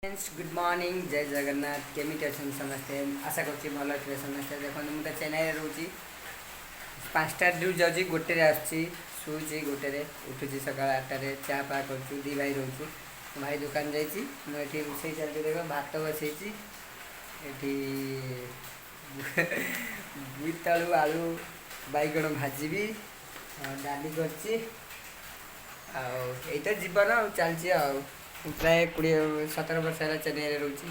Friends good morning जय जगन्नाथ केमिटी अच्छा समस्ते आशा कर भल थे समस्ते देखो मुझे चेन्नई रोची 5टा ड्यू जाऊँगी गोटे शुची गोटे उठुची सका 8टारे चा पा कर दी भाई रोचु भाई दुकान जाइए मुझे रोसे चलती देख भात बसई ये बोईतालु आलू बैगण भाजी डाली कर जीवन चलती प्राय 20-17 वर्ष है चेन्नई रोची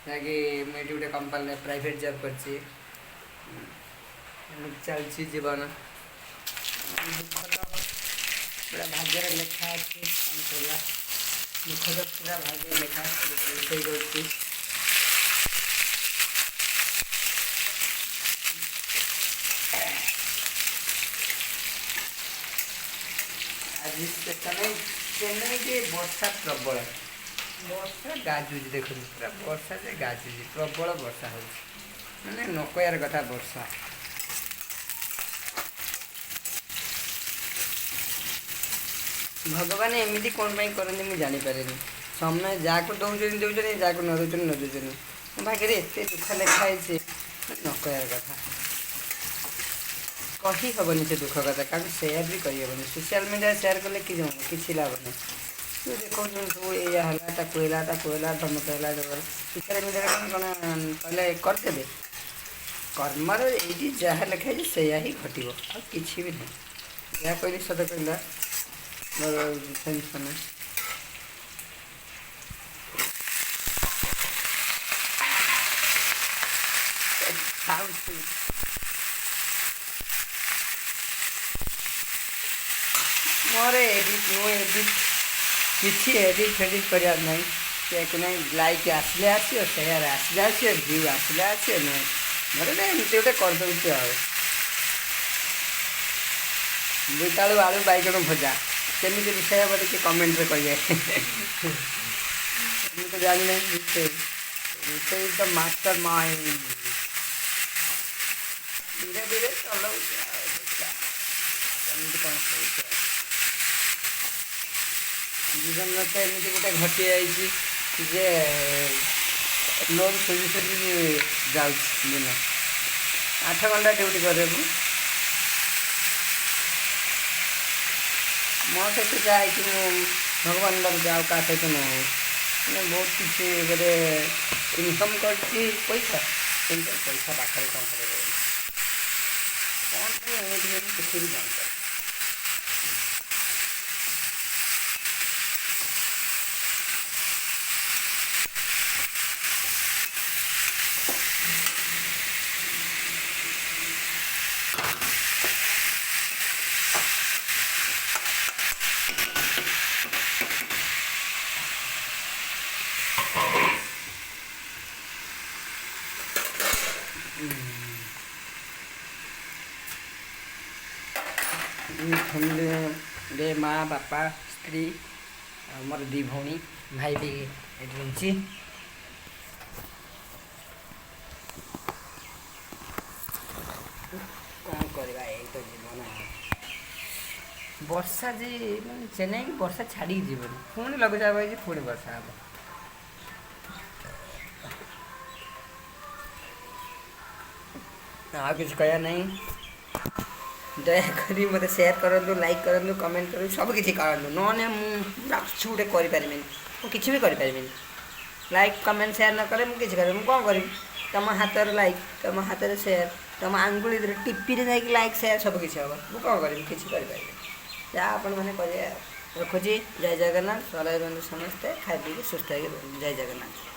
जहाँकि मुझे गोटे कंपानी प्राइवेट जॉब कर चलती जीवन दुख तो पूरा भाग्य लेखा अच्छे कौन करवा दुख तो पूरा भाग्य लेखा रोसे कर आज चेन्नई के वर्षा प्रबल वर्षा गाजुची देख पूरा वर्षा से गाजुची प्रबल वर्षा हो मैंने न कहर कथा वर्षा भगवान एमती कौन करते मुझे जानीपारे समय जहाँ को दौरान दौरान जहाँ को न दौरान न दौरान मो भाग्य एत दुख लिखाई न कहर कथा कही हेनी से दुख कथा कारण सेयार भी कही हेनी सोशल मीडिया सेयार कले कि लाभ नहीं तू देखो सब ये धमक है सोशल मीडिया कौन कौन कहले करदे कर्मर ये जहाँ लिखाई से ही घटो आ कि भी नहीं जहाँ कहली सत कहला मोर टेंशन मोर एडिट किसी एडिट फेडिट करार ना कि लाइक आसले आसो सेयार आसले आसो व्यू आसले आसो ना मोर एमती गोटे करदे बोईतालु आलू बैगण भजा केमी रोषे हम देखिए कमेंट रे कहे मुझे जानी ना रोषे द मास्टर माइंड धीरे धीरे चलाऊ कौन जीवन में तो एमती गोटे घटी जाए लोन सुझी सुझी जाऊँ दिन 8 घंटा ड्यूटी कर मो सहित जाए कि भगवान लगे आ सहित न हो बहुत किसी गोटे इनकम कर पैसा पैसा पाखे कौन कौन एमती किसी भी जानते फैमिली रे माँ बापा स्त्री मोर 2 भौणी भाई भी ये रोचे कौन करवा यही तो जीवन वर्षा जी मैं चेन्नई वर्षा छाड़ी जीवन पुणी लघुचाप है पुणी वर्षा हम आ कि कह नहीं दयाकोरी मत सेयार करूँ लाइक करूँ कमेंट करूँ सब किसी करूँ ना मुझे गोटे करें किसी भी करें लाइक कमेंट सेयार न कले मुझे करें कौन करी तुम हाथ लाइक तुम हाथ सेयार तुम आंगुली टीपी जाकि लाइक सेयार सब किसी हम मुझे कौन करी किसी करें जहाँ आपण मैंने करेंगे रखुची जय जगन्नाथ सलाह रुहतु समस्ते खाई पी सुस्थ जय जगन्नाथ।